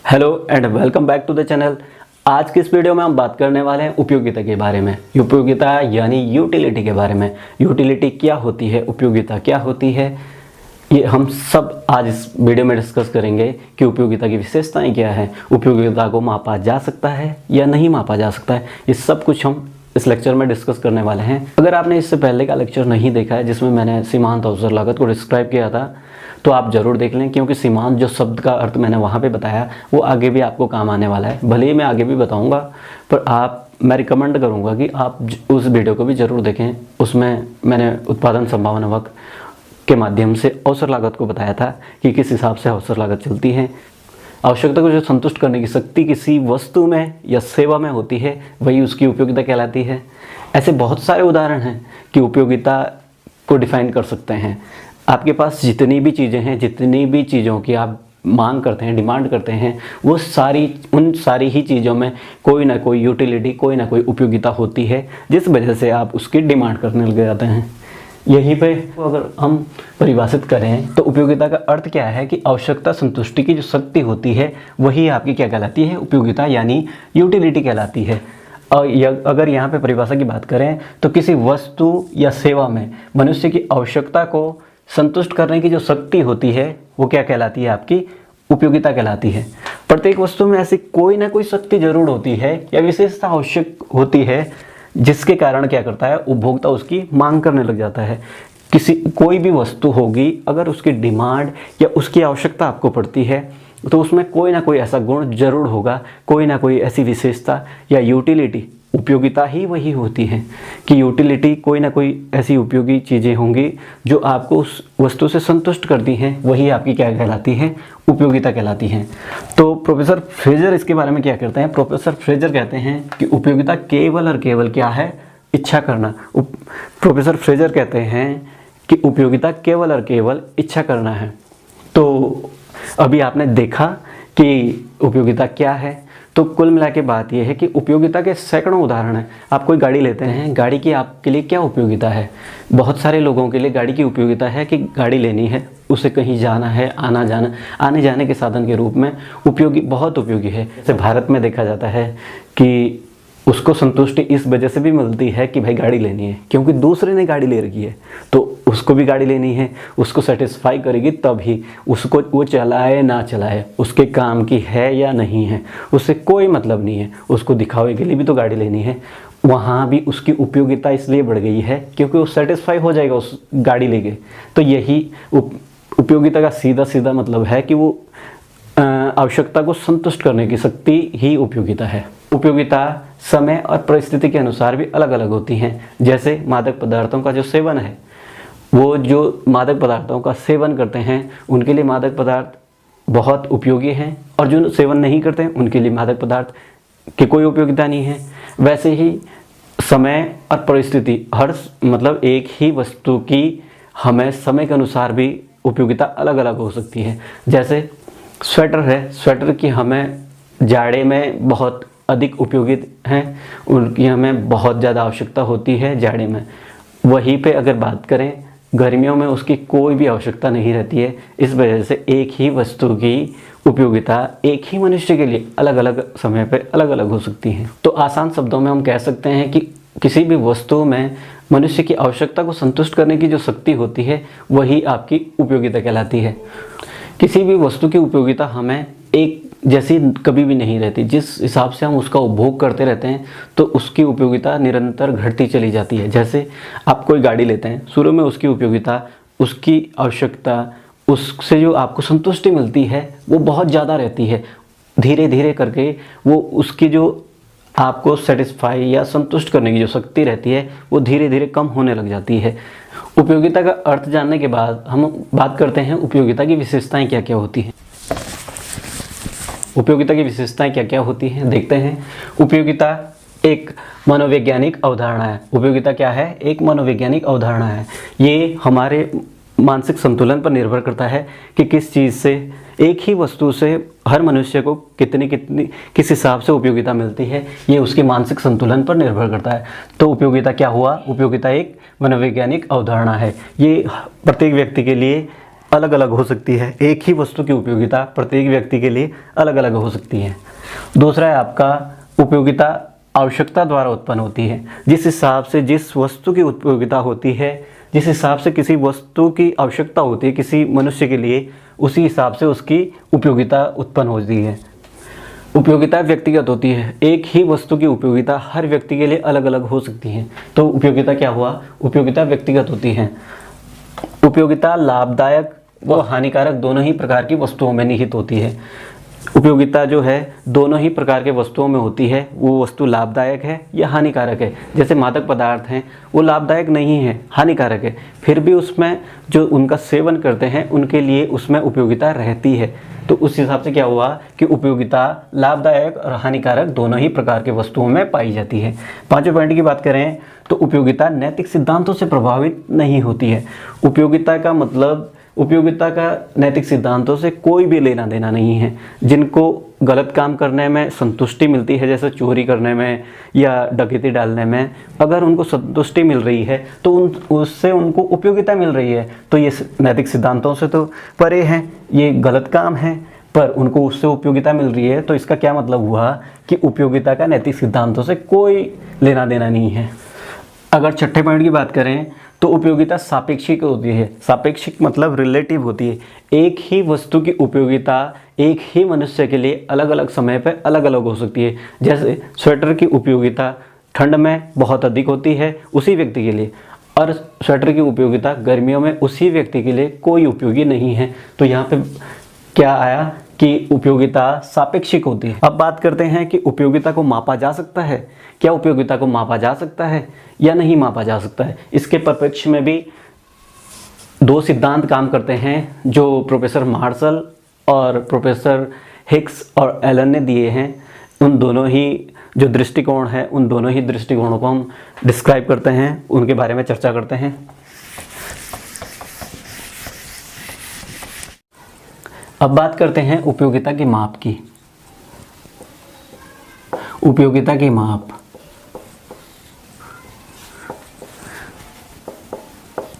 Hello and welcome back to the channel. आज की इस वीडियो में हम बात करने वाले हैं उपयोगिता के बारे में। उपयोगिता यानी यूटिलिटी के बारे में। यूटिलिटी क्या होती है, उपयोगिता क्या होती है, ये हम सब आज इस वीडियो में डिस्कस करेंगे कि उपयोगिता की विशेषताएं क्या है, उपयोगिता को मापा जा सकता है या नहीं मापा जा सकता है। ये सब कुछ हम इस लेक्चर में डिस्कस करने वाले हैं। अगर आपने इससे पहले का लेक्चर नहीं देखा है जिसमें मैंने सीमांत अवसर लागत को डिस्क्राइब किया था तो आप ज़रूर देख लें, क्योंकि सीमांत जो शब्द का अर्थ मैंने वहाँ पे बताया वो आगे भी आपको काम आने वाला है। भले ही मैं आगे भी बताऊँगा पर मैं रिकमेंड करूँगा कि आप उस वीडियो को भी ज़रूर देखें। उसमें मैंने उत्पादन संभावना वक्र के माध्यम से अवसर लागत को बताया था कि किस हिसाब से अवसर लागत चलती है। आवश्यकता को जो संतुष्ट करने की शक्ति किसी वस्तु में या सेवा में होती है वही उसकी उपयोगिता कहलाती है। ऐसे बहुत सारे उदाहरण हैं कि उपयोगिता को डिफाइन कर सकते हैं। आपके पास जितनी भी चीज़ें हैं, जितनी भी चीज़ों की आप मांग करते हैं, डिमांड करते हैं, वो उन सारी ही चीज़ों में कोई ना कोई यूटिलिटी, कोई ना कोई उपयोगिता होती है जिस वजह से आप उसकी डिमांड करने लग जाते हैं। यहीं पे अगर हम परिभाषित करें तो उपयोगिता का अर्थ क्या है कि आवश्यकता संतुष्टि की जो शक्ति होती है वही आपकी क्या कहलाती है, उपयोगिता यानी यूटिलिटी कहलाती है। और अगर यहाँ पे परिभाषा की बात करें तो किसी वस्तु या सेवा में मनुष्य की आवश्यकता को संतुष्ट करने की जो शक्ति होती है वो क्या कहलाती है, आपकी उपयोगिता कहलाती है। प्रत्येक वस्तु में ऐसी कोई ना कोई शक्ति जरूर होती है या विशेषता आवश्यक होती है जिसके कारण क्या करता है, उपभोक्ता उसकी मांग करने लग जाता है। कोई भी वस्तु होगी, अगर उसकी डिमांड या उसकी आवश्यकता आपको पड़ती है तो उसमें कोई ना कोई ऐसा गुण जरूर होगा, कोई ना कोई ऐसी विशेषता या यूटिलिटी। उपयोगिता ही वही होती है कि यूटिलिटी, कोई ना कोई ऐसी उपयोगी चीज़ें होंगी जो आपको उस वस्तु से संतुष्ट करती हैं, वही आपकी क्या कहलाती है, उपयोगिता कहलाती हैं। तो प्रोफेसर फ्रेजर इसके बारे में क्या कहते हैं? प्रोफेसर फ्रेजर कहते हैं कि उपयोगिता केवल और केवल क्या है, इच्छा करना। प्रोफेसर फ्रेजर कहते हैं कि उपयोगिता केवल और केवल इच्छा करना है। तो अभी आपने देखा कि उपयोगिता क्या है। तो कुल मिला के बात यह है कि उपयोगिता के सैकड़ों उदाहरण हैं। आप कोई गाड़ी लेते हैं, गाड़ी की आपके लिए क्या उपयोगिता है? बहुत सारे लोगों के लिए गाड़ी की उपयोगिता है कि गाड़ी लेनी है, उसे कहीं जाना है, आने जाने के साधन के रूप में बहुत उपयोगी है। जैसे भारत में देखा जाता है कि उसको संतुष्टि इस वजह से भी मिलती है कि भाई गाड़ी लेनी है, क्योंकि दूसरे ने गाड़ी ले रखी है तो उसको भी गाड़ी लेनी है, उसको सेटिस्फाई करेगी तभी। उसको वो चलाए ना चलाए, उसके काम की है या नहीं है, उससे कोई मतलब नहीं है, उसको दिखावे के लिए भी तो गाड़ी लेनी है। वहाँ भी उसकी उपयोगिता इसलिए बढ़ गई है क्योंकि वो सेटिस्फाई हो जाएगा उस गाड़ी लेके। तो यही उपयोगिता का सीधा सीधा मतलब है कि वो आवश्यकता को संतुष्ट करने की शक्ति ही उपयोगिता है। उपयोगिता समय और परिस्थिति के अनुसार भी अलग अलग होती हैं। जैसे मादक पदार्थों का जो सेवन है, वो जो मादक पदार्थों का सेवन करते हैं उनके लिए मादक पदार्थ बहुत उपयोगी हैं, और जो सेवन नहीं करते हैं उनके लिए मादक पदार्थ की कोई उपयोगिता नहीं है। वैसे ही समय और परिस्थिति, मतलब एक ही वस्तु की हमें समय के अनुसार भी उपयोगिता अलग अलग हो सकती है। जैसे स्वेटर है, स्वेटर की हमें जाड़े में बहुत अधिक उपयोगी हैं, उनकी हमें बहुत ज़्यादा आवश्यकता होती है जाड़े में। वहीं पे अगर बात करें गर्मियों में उसकी कोई भी आवश्यकता नहीं रहती है। इस वजह से एक ही वस्तु की उपयोगिता एक ही मनुष्य के लिए अलग अलग समय पे अलग अलग हो सकती है। तो आसान शब्दों में हम कह सकते हैं कि किसी भी वस्तु में मनुष्य की आवश्यकता को संतुष्ट करने की जो शक्ति होती है वही आपकी उपयोगिता कहलाती है। किसी भी वस्तु की उपयोगिता हमें एक जैसी कभी भी नहीं रहती। जिस हिसाब से हम उसका उपभोग करते रहते हैं तो उसकी उपयोगिता निरंतर घटती चली जाती है। जैसे आप कोई गाड़ी लेते हैं, शुरू में उसकी उपयोगिता, उसकी आवश्यकता, उससे जो आपको संतुष्टि मिलती है वो बहुत ज़्यादा रहती है। धीरे धीरे करके वो उसकी जो आपको सेटिस्फाई या संतुष्ट करने की जो शक्ति रहती है वो धीरे धीरे कम होने लग जाती है। उपयोगिता का अर्थ जानने के बाद हम बात करते हैं उपयोगिता की विशेषताएं क्या क्या होती हैं। उपयोगिता की विशेषताएं क्या क्या होती हैं देखते हैं। उपयोगिता एक मनोवैज्ञानिक अवधारणा है। उपयोगिता क्या है? एक मनोवैज्ञानिक अवधारणा है। ये हमारे मानसिक संतुलन पर निर्भर करता है कि किस चीज़ से, एक ही वस्तु से हर मनुष्य को किस हिसाब से उपयोगिता मिलती है, ये उसके मानसिक संतुलन पर निर्भर करता है। तो उपयोगिता क्या हुआ? उपयोगिता एक मनोवैज्ञानिक अवधारणा है। ये प्रत्येक व्यक्ति के लिए अलग अलग हो सकती है। एक ही वस्तु की उपयोगिता प्रत्येक व्यक्ति के लिए अलग अलग हो सकती है। दूसरा है आपका उपयोगिता आवश्यकता द्वारा उत्पन्न होती है। जिस हिसाब से जिस वस्तु की उपयोगिता होती है, जिस हिसाब से किसी वस्तु की आवश्यकता होती है किसी मनुष्य के लिए, उसी हिसाब से उसकी उपयोगिता उत्पन्न होती है। उपयोगिता व्यक्तिगत होती है। एक ही वस्तु की उपयोगिता हर व्यक्ति के लिए अलग अलग हो सकती है। तो उपयोगिता क्या हुआ? उपयोगिता व्यक्तिगत होती है। उपयोगिता लाभदायक व हानिकारक दोनों ही प्रकार की वस्तुओं में निहित होती है। उपयोगिता जो है दोनों ही प्रकार के वस्तुओं में होती है। वो वस्तु लाभदायक है या हानिकारक है। जैसे मादक पदार्थ हैं, वो लाभदायक नहीं है, हानिकारक है, फिर भी उसमें जो उनका सेवन करते हैं उनके लिए उसमें उपयोगिता रहती है। तो उस हिसाब से क्या हुआ कि उपयोगिता लाभदायक और हानिकारक दोनों ही प्रकार के वस्तुओं में पाई जाती है। पांचवें पॉइंट की बात करें तो उपयोगिता नैतिक सिद्धांतों से प्रभावित नहीं होती है। उपयोगिता का मतलब, उपयोगिता का नैतिक सिद्धांतों से कोई भी लेना देना नहीं है। जिनको गलत काम करने में संतुष्टि मिलती है, जैसे चोरी करने में या डकैती डालने में, अगर उनको संतुष्टि मिल रही है तो उससे उनको उपयोगिता मिल रही है, तो ये नैतिक सिद्धांतों से तो परे हैं, ये गलत काम है पर उनको उससे उपयोगिता मिल रही है। तो इसका क्या मतलब हुआ कि उपयोगिता का नैतिक सिद्धांतों से कोई लेना देना नहीं है। अगर छठे पॉइंट की बात करें तो उपयोगिता सापेक्षिक होती है। सापेक्षिक मतलब रिलेटिव होती है। एक ही वस्तु की उपयोगिता एक ही मनुष्य के लिए अलग अलग समय पर अलग अलग हो सकती है। जैसे स्वेटर की उपयोगिता ठंड में बहुत अधिक होती है उसी व्यक्ति के लिए, और स्वेटर की उपयोगिता गर्मियों में उसी व्यक्ति के लिए कोई उपयोगी नहीं है। तो यहाँ पे क्या आया कि उपयोगिता सापेक्षिक होती है। अब बात करते हैं कि उपयोगिता को मापा जा सकता है। क्या उपयोगिता को मापा जा सकता है या नहीं मापा जा सकता है? इसके परिप्रेक्ष्य में भी दो सिद्धांत काम करते हैं जो प्रोफेसर मार्शल और प्रोफेसर हिग्स और एलन ने दिए हैं। उन दोनों ही जो दृष्टिकोण है, उन दोनों ही दृष्टिकोणों को हम डिस्क्राइब करते हैं, उनके बारे में चर्चा करते हैं। अब बात करते हैं उपयोगिता के माप की। उपयोगिता की माप,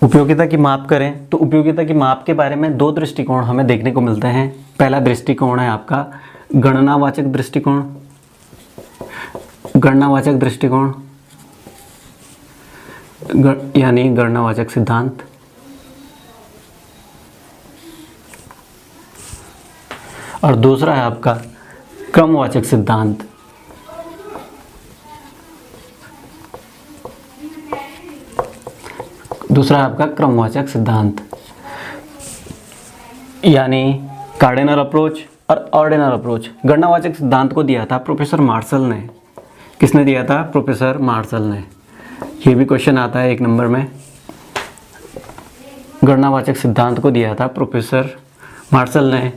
उपयोगिता की माप करें तो उपयोगिता की माप के बारे में दो दृष्टिकोण हमें देखने को मिलते हैं। पहला दृष्टिकोण है आपका गणनावाचक दृष्टिकोण। गणनावाचक दृष्टिकोण यानी गणनावाचक सिद्धांत। और दूसरा है आपका क्रमवाचक सिद्धांत। दूसरा है आपका क्रमवाचक सिद्धांत, यानी कार्डिनल अप्रोच और ऑर्डिनल अप्रोच। गणनावाचक सिद्धांत को दिया था प्रोफेसर मार्शल ने। किसने दिया था? प्रोफेसर मार्शल ने। ये भी क्वेश्चन आता है 1 नंबर में। गणनावाचक सिद्धांत को दिया था प्रोफेसर मार्शल ने।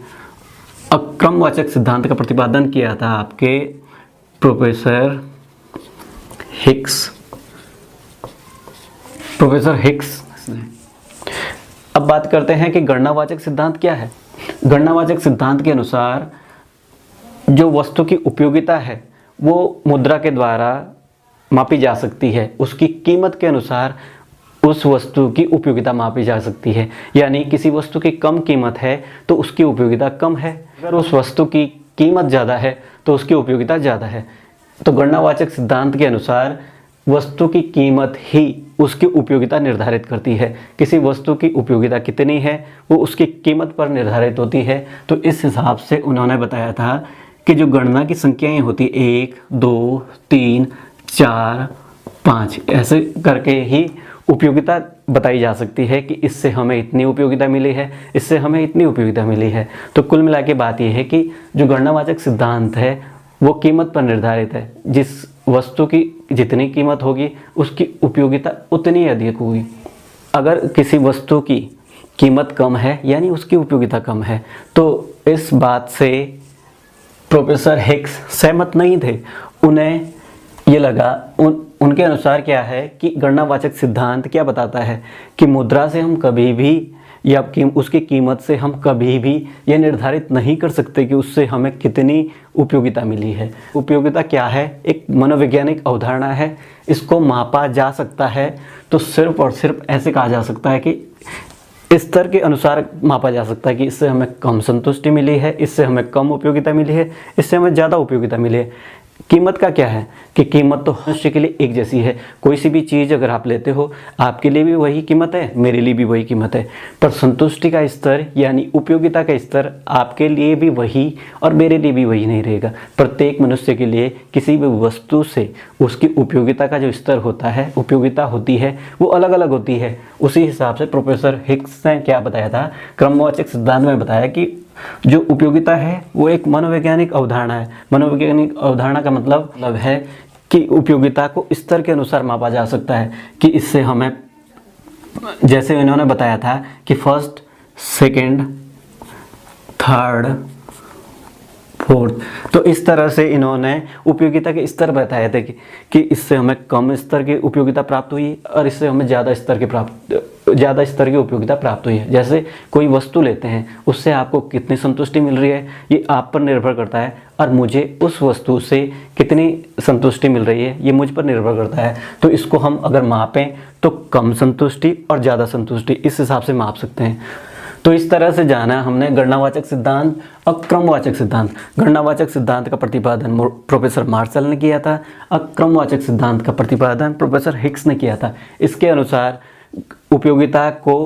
क्रमवाचक सिद्धांत का प्रतिपादन किया था आपके प्रोफेसर हिग्स ने। अब बात करते हैं कि गणनावाचक सिद्धांत क्या है। गणनावाचक सिद्धांत के अनुसार जो वस्तु की उपयोगिता है वो मुद्रा के द्वारा मापी जा सकती है। उसकी कीमत के अनुसार उस वस्तु की उपयोगिता मापी जा सकती है। यानी किसी वस्तु की कम कीमत है तो उसकी उपयोगिता कम है, अगर उस वस्तु की कीमत ज़्यादा है तो उसकी उपयोगिता ज़्यादा है। तो गणनावाचक सिद्धांत के अनुसार वस्तु की कीमत ही उसकी उपयोगिता निर्धारित करती है। किसी वस्तु की उपयोगिता कितनी है वो उसकी कीमत पर निर्धारित होती है। तो इस हिसाब से उन्होंने बताया था कि जो गणना की संख्याएं होती 1, 2, 3, 4, 5 ऐसे करके ही उपयोगिता बताई जा सकती है कि इससे हमें इतनी उपयोगिता मिली है, इससे हमें इतनी उपयोगिता मिली है। तो कुल मिला के बात यह है कि जो गणनावाचक सिद्धांत है वो कीमत पर निर्धारित है। जिस वस्तु की जितनी कीमत होगी उसकी उपयोगिता उतनी अधिक होगी। अगर किसी वस्तु की कीमत कम है यानी उसकी उपयोगिता कम है, तो इस बात से प्रोफेसर हिग्स सहमत नहीं थे। उन्हें ये लगा, उनके अनुसार क्या है कि गणनावाचक सिद्धांत क्या बताता है कि मुद्रा से हम कभी भी या उसकी कीमत से हम कभी भी ये निर्धारित नहीं कर सकते कि उससे हमें कितनी उपयोगिता मिली है। उपयोगिता क्या है? एक मनोवैज्ञानिक अवधारणा है, इसको मापा जा सकता है। तो सिर्फ और सिर्फ ऐसे कहा जा सकता है कि स्तर के अनुसार मापा जा सकता है कि इससे हमें कम संतुष्टि मिली है, इससे हमें कम उपयोगिता मिली है, इससे हमें ज़्यादा उपयोगिता मिली है। कीमत का क्या है कि कीमत तो मनुष्य के लिए एक जैसी है। कोई सी भी चीज़ अगर आप लेते हो, आपके लिए भी वही कीमत है, मेरे लिए भी वही कीमत है, पर संतुष्टि का स्तर यानी उपयोगिता का स्तर आपके लिए भी वही और मेरे लिए भी वही नहीं रहेगा। प्रत्येक मनुष्य के लिए किसी भी वस्तु से उसकी उपयोगिता का जो स्तर होता है, उपयोगिता होती है, वो अलग अलग होती है। उसी हिसाब से प्रोफेसर हिग्स ने क्या बताया था, क्रमवाचक सिद्धांत में बताया कि जो उपयोगिता है वो एक मनोवैज्ञानिक अवधारणा है। मनोवैज्ञानिक अवधारणा का मतलब है कि उपयोगिता को स्तर के अनुसार मापा जा सकता है कि इससे हमें, जैसे इन्होंने बताया था कि फर्स्ट, सेकंड, थर्ड, फोर्थ, तो इस तरह से इन्होंने उपयोगिता के स्तर बताए थे कि इससे हमें कम स्तर की उपयोगिता प्राप्त हुई और इससे हमें ज़्यादा स्तर की उपयोगिता प्राप्त हुई है। जैसे कोई वस्तु लेते हैं, उससे आपको कितनी संतुष्टि मिल रही है ये आप पर निर्भर करता है, और मुझे उस वस्तु से कितनी संतुष्टि मिल रही है ये मुझ पर निर्भर करता है। तो इसको हम अगर मापें तो कम संतुष्टि और ज़्यादा संतुष्टि इस हिसाब से माप सकते हैं। तो इस तरह से जाना हमने गणनावाचक सिद्धांत और क्रमवाचक सिद्धांत। गणनावाचक सिद्धांत का प्रतिपादन प्रोफेसर मार्शल ने किया था और क्रमवाचक सिद्धांत का प्रतिपादन प्रोफेसर हिग्स ने किया था। इसके अनुसार उपयोगिता को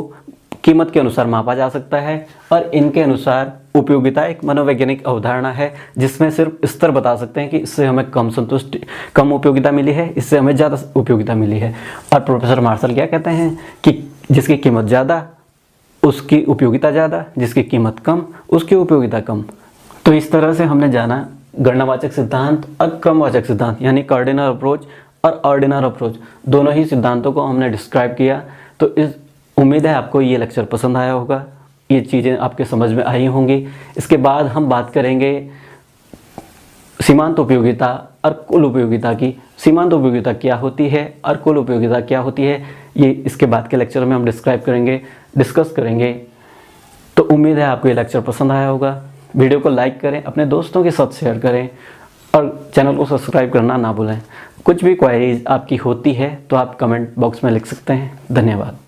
कीमत के अनुसार मापा जा सकता है और इनके अनुसार उपयोगिता एक मनोवैज्ञानिक अवधारणा है जिसमें सिर्फ स्तर बता सकते हैं कि इससे हमें कम उपयोगिता मिली है, इससे हमें ज़्यादा उपयोगिता मिली है। और प्रोफेसर मार्शल क्या कहते हैं कि जिसकी कीमत ज़्यादा उसकी उपयोगिता ज़्यादा, जिसकी कीमत कम उसकी उपयोगिता कम। तो इस तरह से हमने जाना गणनावाचक सिद्धांत और क्रमवाचक सिद्धांत यानी कार्डिनल अप्रोच और ऑर्डिनल अप्रोच, दोनों ही सिद्धांतों को हमने डिस्क्राइब किया। तो इस उम्मीद है आपको ये लेक्चर पसंद आया होगा, ये चीज़ें आपके समझ में आई होंगी। इसके बाद हम बात करेंगे सीमांत उपयोगिता और कुल उपयोगिता की। सीमांत उपयोगिता क्या होती है और कुल उपयोगिता क्या होती है, ये इसके बाद के लेक्चर में हम डिस्कस करेंगे। तो उम्मीद है आपको ये लेक्चर पसंद आया होगा। वीडियो को लाइक करें, अपने दोस्तों के साथ शेयर करें और चैनल को सब्सक्राइब करना ना भूलें। कुछ भी क्वेरीज आपकी होती है तो आप कमेंट बॉक्स में लिख सकते हैं। धन्यवाद।